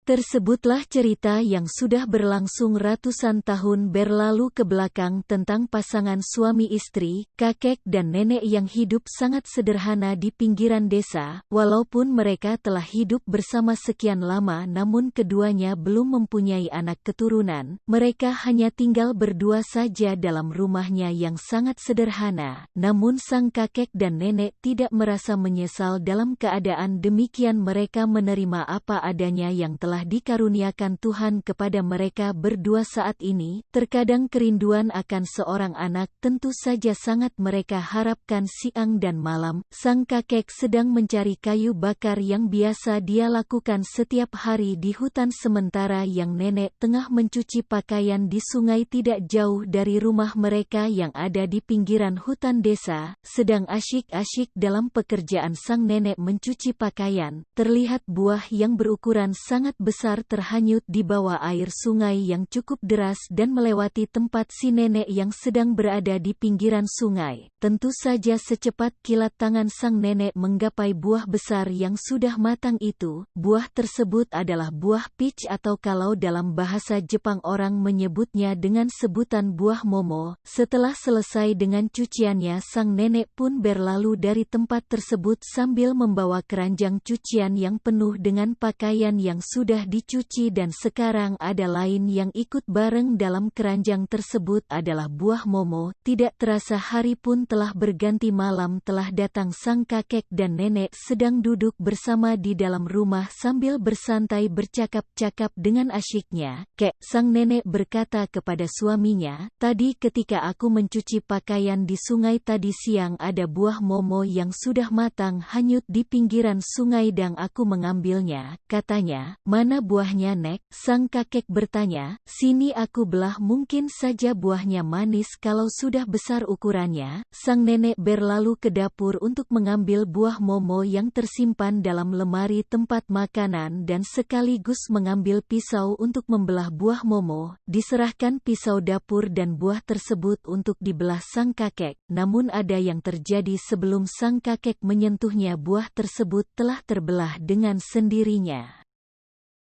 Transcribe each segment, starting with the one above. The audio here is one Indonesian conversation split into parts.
Tersebutlah cerita yang sudah berlangsung ratusan tahun berlalu ke belakang tentang pasangan suami istri, kakek dan nenek yang hidup sangat sederhana di pinggiran desa. Walaupun mereka telah hidup bersama sekian lama namun keduanya belum mempunyai anak keturunan, mereka hanya tinggal berdua saja dalam rumahnya yang sangat sederhana. Namun sang kakek dan nenek tidak merasa menyesal dalam keadaan demikian. Mereka menerima apa adanya yang telah dikaruniakan Tuhan kepada mereka berdua saat ini. Terkadang kerinduan akan seorang anak tentu saja sangat mereka harapkan siang dan malam. Sang kakek sedang mencari kayu bakar yang biasa dia lakukan setiap hari di hutan, sementara yang nenek tengah mencuci pakaian di sungai tidak jauh dari rumah mereka yang ada di pinggiran hutan desa. Sedang asyik-asyik dalam pekerjaan sang nenek mencuci pakaian, terlihat buah yang berukuran sangat besar terhanyut di bawah air sungai yang cukup deras dan melewati tempat si nenek yang sedang berada di pinggiran sungai. Tentu saja secepat kilat tangan sang nenek menggapai buah besar yang sudah matang itu. Buah tersebut adalah buah peach atau kalau dalam bahasa Jepang orang menyebutnya dengan sebutan buah momo. Setelah selesai dengan cuciannya, sang nenek pun berlalu dari tempat tersebut sambil membawa keranjang cucian yang penuh dengan pakaian yang sudah dicuci, dan sekarang ada lain yang ikut bareng dalam keranjang tersebut adalah buah momo. Tidak terasa hari pun telah berganti malam telah datang. Sang kakek dan nenek sedang duduk bersama di dalam rumah sambil bersantai bercakap-cakap dengan asyiknya. "Kek," sang nenek berkata kepada suaminya, "Tadi ketika aku mencuci pakaian di sungai tadi siang ada buah momo yang sudah matang hanyut di pinggiran sungai dan aku mengambilnya." Katanya, "Mana buahnya, Nek?" Sang kakek bertanya. "Sini aku belah, mungkin saja buahnya manis kalau sudah besar ukurannya." Sang nenek berlalu ke dapur untuk mengambil buah momo yang tersimpan dalam lemari tempat makanan dan sekaligus mengambil pisau untuk membelah buah momo. Diserahkan pisau dapur dan buah tersebut untuk dibelah sang kakek. Namun ada yang terjadi sebelum sang kakek menyentuhnya. Buah tersebut telah terbelah dengan sendirinya.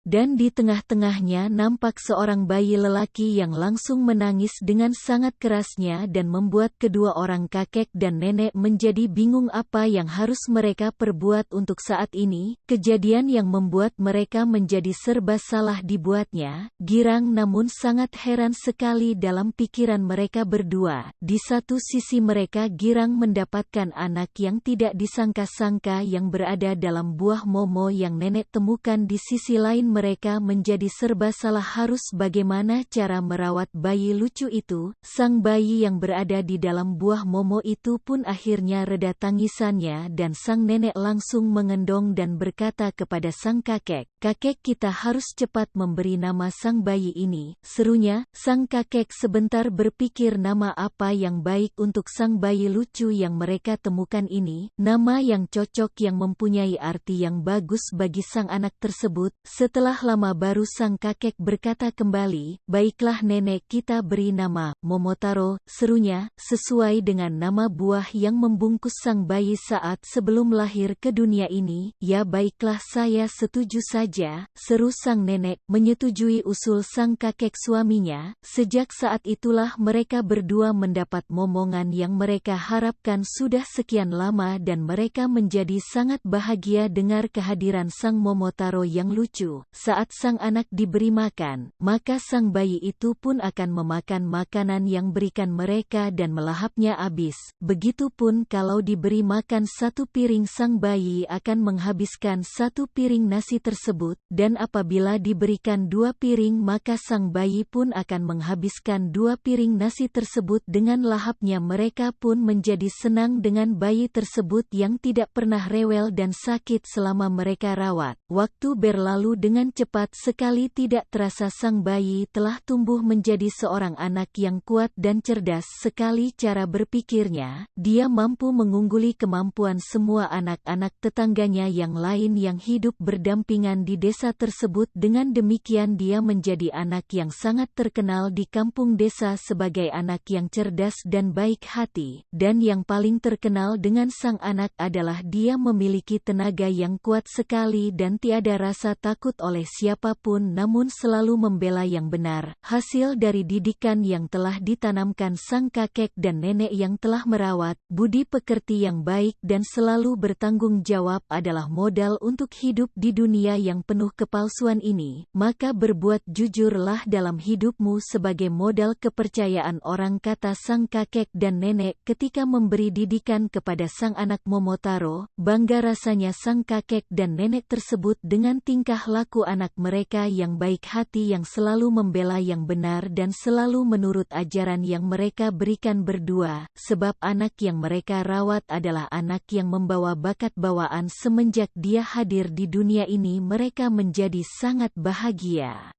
Dan di tengah-tengahnya nampak seorang bayi lelaki yang langsung menangis dengan sangat kerasnya dan membuat kedua orang kakek dan nenek menjadi bingung apa yang harus mereka perbuat untuk saat ini. Kejadian yang membuat mereka menjadi serba salah dibuatnya. Girang namun sangat heran sekali dalam pikiran mereka berdua. Di satu sisi mereka girang mendapatkan anak yang tidak disangka-sangka yang berada dalam buah momo yang nenek temukan. Di sisi lain mereka menjadi serba salah harus bagaimana cara merawat bayi lucu itu. Sang bayi yang berada di dalam buah momo itu pun akhirnya reda tangisannya dan sang nenek langsung mengendong dan berkata kepada sang kakek, "Kakek, kita harus cepat memberi nama sang bayi ini," serunya. Sang kakek sebentar berpikir nama apa yang baik untuk sang bayi lucu yang mereka temukan ini, nama yang cocok yang mempunyai arti yang bagus bagi sang anak tersebut. Setelah lama baru sang kakek berkata kembali, "Baiklah nenek, kita beri nama Momotaro," serunya, sesuai dengan nama buah yang membungkus sang bayi saat sebelum lahir ke dunia ini. "Ya baiklah, saya setuju saja," seru sang nenek, menyetujui usul sang kakek suaminya. Sejak saat itulah mereka berdua mendapat momongan yang mereka harapkan sudah sekian lama dan mereka menjadi sangat bahagia dengar kehadiran sang Momotaro yang lucu. Saat sang anak diberi makan, maka sang bayi itu pun akan memakan makanan yang berikan mereka dan melahapnya habis. Begitupun kalau diberi makan satu piring, sang bayi akan menghabiskan satu piring nasi tersebut, dan apabila diberikan dua piring maka sang bayi pun akan menghabiskan dua piring nasi tersebut dengan lahapnya. Mereka pun menjadi senang dengan bayi tersebut yang tidak pernah rewel dan sakit selama mereka rawat. Waktu berlalu dengan cepat sekali, tidak terasa sang bayi telah tumbuh menjadi seorang anak yang kuat dan cerdas sekali cara berpikirnya. Dia mampu mengungguli kemampuan semua anak-anak tetangganya yang lain yang hidup berdampingan di desa tersebut. Dengan demikian dia menjadi anak yang sangat terkenal di kampung desa sebagai anak yang cerdas dan baik hati. Dan yang paling terkenal dengan sang anak adalah dia memiliki tenaga yang kuat sekali dan tiada rasa takut oleh siapapun namun selalu membela yang benar, hasil dari didikan yang telah ditanamkan sang kakek dan nenek yang telah merawat, budi pekerti yang baik dan selalu bertanggung jawab adalah modal untuk hidup di dunia yang penuh kepalsuan ini, maka berbuat jujurlah dalam hidupmu sebagai modal kepercayaan orang, kata sang kakek dan nenek ketika memberi didikan kepada sang anak Momotaro. Bangga rasanya sang kakek dan nenek tersebut dengan tingkah laku anak mereka yang baik hati yang selalu membela yang benar dan selalu menurut ajaran yang mereka berikan berdua, sebab anak yang mereka rawat adalah anak yang membawa bakat bawaan. Semenjak dia hadir di dunia ini mereka menjadi sangat bahagia.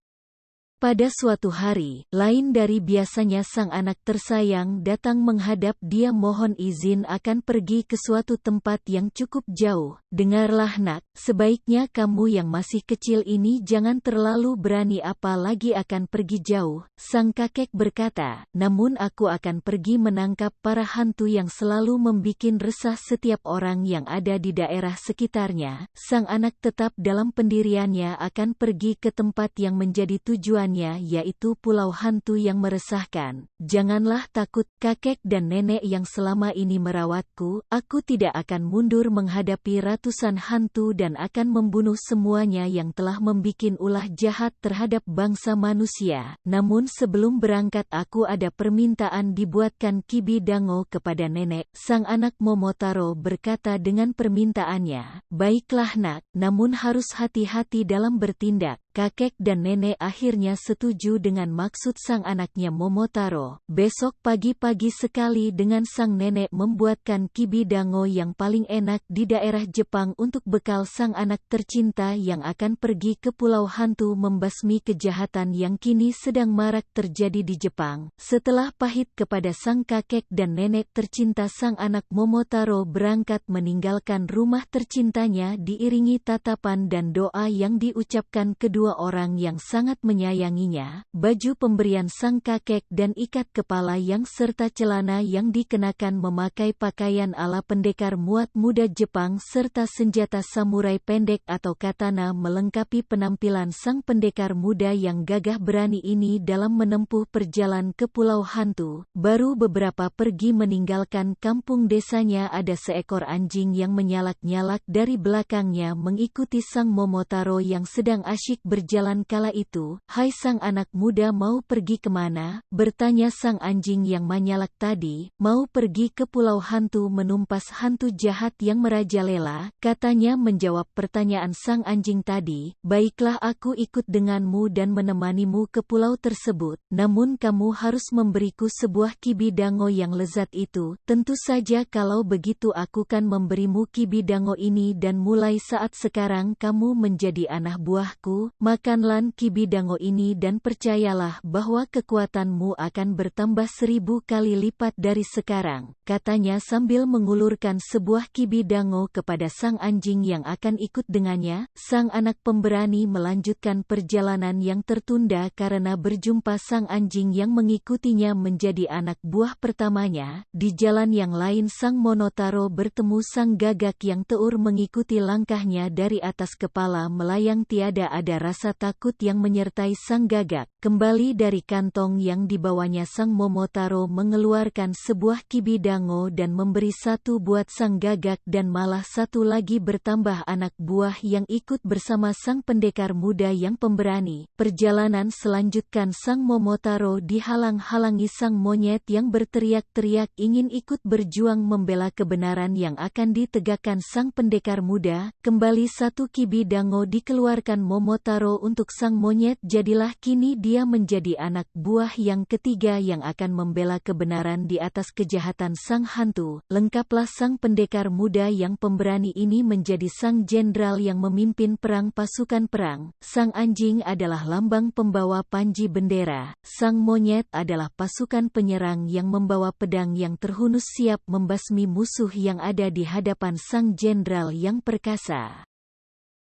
Pada suatu hari, lain dari biasanya sang anak tersayang datang menghadap dia mohon izin akan pergi ke suatu tempat yang cukup jauh. Dengarlah nak, sebaiknya kamu yang masih kecil ini jangan terlalu berani apalagi akan pergi jauh. Sang kakek berkata, namun aku akan pergi menangkap para hantu yang selalu membikin resah setiap orang yang ada di daerah sekitarnya. Sang anak tetap dalam pendiriannya akan pergi ke tempat yang menjadi tujuan, yaitu pulau hantu yang meresahkan. Janganlah takut, kakek dan nenek yang selama ini merawatku, aku tidak akan mundur menghadapi ratusan hantu dan akan membunuh semuanya yang telah membikin ulah jahat terhadap bangsa manusia. Namun sebelum berangkat aku ada permintaan dibuatkan Kibi Dango kepada nenek. Sang anak Momotaro berkata dengan permintaannya, baiklah nak, namun harus hati-hati dalam bertindak. Kakek dan nenek akhirnya setuju dengan maksud sang anaknya Momotaro. Besok pagi-pagi sekali dengan sang nenek membuatkan Kibi Dango yang paling enak di daerah Jepang untuk bekal sang anak tercinta yang akan pergi ke pulau hantu membasmi kejahatan yang kini sedang marak terjadi di Jepang. Setelah pahit kepada sang kakek dan nenek tercinta, sang anak Momotaro berangkat meninggalkan rumah tercintanya diiringi tatapan dan doa yang diucapkan kedua orang yang sangat menyayanginya. Baju pemberian sang kakek dan ikat kepala yang serta celana yang dikenakan memakai pakaian ala pendekar muat muda Jepang serta senjata samurai pendek atau katana melengkapi penampilan sang pendekar muda yang gagah berani ini dalam menempuh perjalanan ke pulau hantu. Baru beberapa pergi meninggalkan kampung desanya ada seekor anjing yang menyalak-nyalak dari belakangnya mengikuti sang Momotaro yang sedang asyik berjalan kala itu. Hai sang anak muda, mau pergi kemana? Bertanya sang anjing yang menyalak tadi. Mau pergi ke pulau hantu menumpas hantu jahat yang merajalela, katanya menjawab pertanyaan sang anjing tadi. Baiklah, aku ikut denganmu dan menemanimu ke pulau tersebut. Namun kamu harus memberiku sebuah Kibi Dango yang lezat itu. Tentu saja, kalau begitu aku kan memberimu Kibi Dango ini dan mulai saat sekarang kamu menjadi anak buahku. Makanlah Kibi Dango ini dan percayalah bahwa kekuatanmu akan bertambah 1000 kali lipat dari sekarang, katanya sambil mengulurkan sebuah Kibi Dango kepada sang anjing yang akan ikut dengannya. Sang anak pemberani melanjutkan perjalanan yang tertunda karena berjumpa sang anjing yang mengikutinya menjadi anak buah pertamanya. Di jalan yang lain sang Monotaro bertemu sang gagak yang teur mengikuti langkahnya dari atas kepala melayang. Tiada ada rasa takut yang menyertai sang gagak. Kembali dari kantong yang dibawanya sang Momotaro mengeluarkan sebuah Kibi Dango dan memberi satu buat sang gagak dan malah satu lagi bertambah anak buah yang ikut bersama sang pendekar muda yang pemberani. Perjalanan selanjutkan sang Momotaro dihalang-halangi sang monyet yang berteriak-teriak ingin ikut berjuang membela kebenaran yang akan ditegakkan sang pendekar muda. Kembali satu Kibi Dango dikeluarkan Momotaro untuk sang monyet. Jadilah kini dia menjadi anak buah yang ketiga yang akan membela kebenaran di atas kejahatan sang hantu. Lengkaplah sang pendekar muda yang pemberani ini menjadi sang jenderal yang memimpin perang pasukan perang. Sang anjing adalah lambang pembawa panji bendera. Sang monyet adalah pasukan penyerang yang membawa pedang yang terhunus siap membasmi musuh yang ada di hadapan sang jenderal yang perkasa.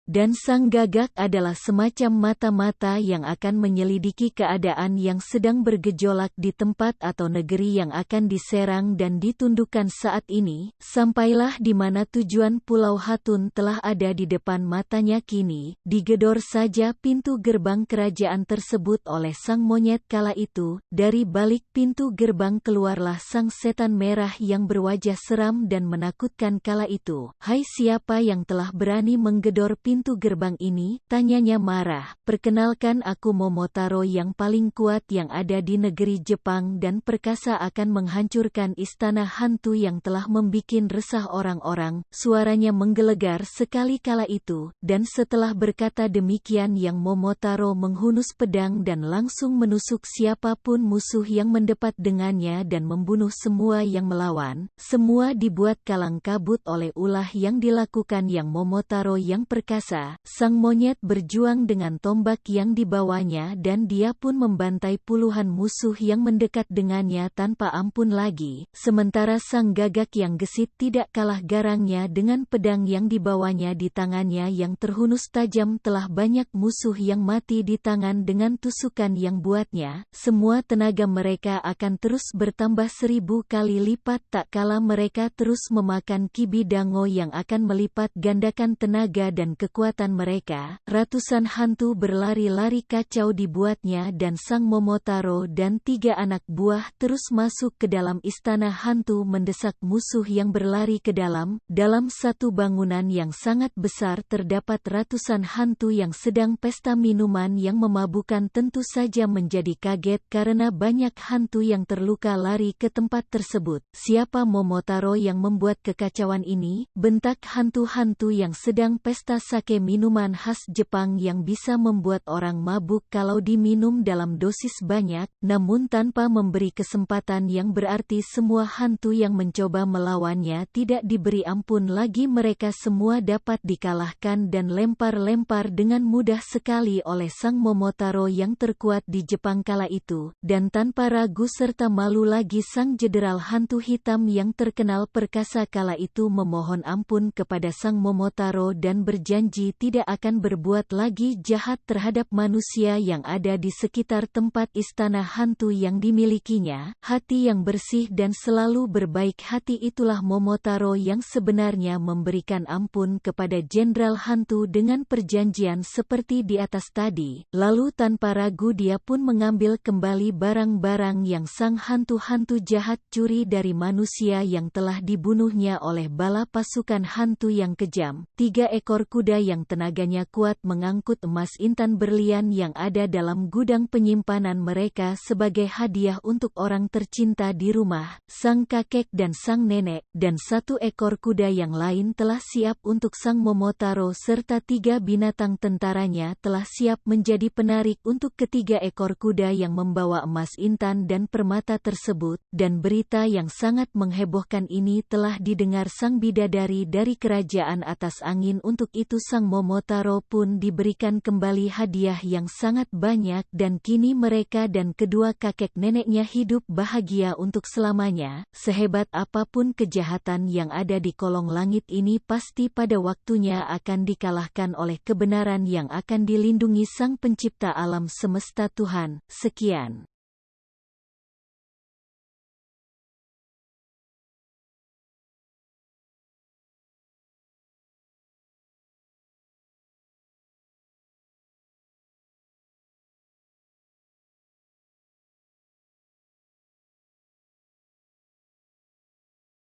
Dan sang gagak adalah semacam mata-mata yang akan menyelidiki keadaan yang sedang bergejolak di tempat atau negeri yang akan diserang dan ditundukkan saat ini, sampailah di mana tujuan Pulau Hatun telah ada di depan matanya kini, digedor saja pintu gerbang kerajaan tersebut oleh sang monyet kala itu, dari balik pintu gerbang keluarlah sang setan merah yang berwajah seram dan menakutkan kala itu. "Hai, siapa yang telah berani menggedor pintu gerbang ini?" tanyanya marah. "Perkenalkan, aku Momotaro yang paling kuat yang ada di negeri Jepang dan perkasa akan menghancurkan istana hantu yang telah membikin resah orang-orang." Suaranya menggelegar sekali kala itu, dan setelah berkata demikian yang Momotaro menghunus pedang dan langsung menusuk siapapun musuh yang mendekat dengannya dan membunuh semua yang melawan. Semua dibuat kalang kabut oleh ulah yang dilakukan yang Momotaro yang perkasa. Sang monyet berjuang dengan tombak yang dibawanya dan dia pun membantai puluhan musuh yang mendekat dengannya tanpa ampun lagi. Sementara sang gagak yang gesit tidak kalah garangnya dengan pedang yang dibawanya di tangannya yang terhunus tajam. Telah banyak musuh yang mati di tangan dengan tusukan yang buatnya. Semua tenaga mereka akan terus bertambah 1000 kali lipat tak kala mereka terus memakan kibi dango yang akan melipat gandakan tenaga dan kekuatan mereka. Ratusan hantu berlari-lari kacau dibuatnya dan sang Momotaro dan 3 anak buah terus masuk ke dalam istana hantu mendesak musuh yang berlari ke dalam. Dalam satu bangunan yang sangat besar terdapat ratusan hantu yang sedang pesta minuman yang memabukkan. Tentu saja menjadi kaget karena banyak hantu yang terluka lari ke tempat tersebut. "Siapa Momotaro yang membuat kekacauan ini?" bentak hantu-hantu yang sedang pesta sake, minuman khas Jepang yang bisa membuat orang mabuk kalau diminum dalam dosis banyak, namun tanpa memberi kesempatan yang berarti semua hantu yang mencoba melawannya tidak diberi ampun lagi. Mereka semua dapat dikalahkan dan lempar-lempar dengan mudah sekali oleh sang Momotaro yang terkuat di Jepang kala itu, dan tanpa ragu serta malu lagi sang jenderal hantu hitam yang terkenal perkasa kala itu memohon ampun kepada sang Momotaro dan berjanji tidak akan berbuat lagi jahat terhadap manusia yang ada di sekitar tempat istana hantu yang dimilikinya. Hati yang bersih dan selalu berbaik hati itulah Momotaro yang sebenarnya memberikan ampun kepada jenderal hantu dengan perjanjian seperti di atas tadi. Lalu tanpa ragu dia pun mengambil kembali barang-barang yang sang hantu-hantu jahat curi dari manusia yang telah dibunuhnya oleh bala pasukan hantu yang kejam. 3 ekor kuda yang tenaganya kuat mengangkut emas intan berlian yang ada dalam gudang penyimpanan mereka sebagai hadiah untuk orang tercinta di rumah, sang kakek dan sang nenek, dan 1 ekor kuda yang lain telah siap untuk sang Momotaro serta 3 binatang tentaranya telah siap menjadi penarik untuk ketiga ekor kuda yang membawa emas intan dan permata tersebut. Dan berita yang sangat menghebohkan ini telah didengar sang bidadari dari kerajaan atas angin. Untuk itu sang Momotaro pun diberikan kembali hadiah yang sangat banyak dan kini mereka dan kedua kakek neneknya hidup bahagia untuk selamanya. Sehebat apapun kejahatan yang ada di kolong langit ini pasti pada waktunya akan dikalahkan oleh kebenaran yang akan dilindungi sang pencipta alam semesta Tuhan. Sekian.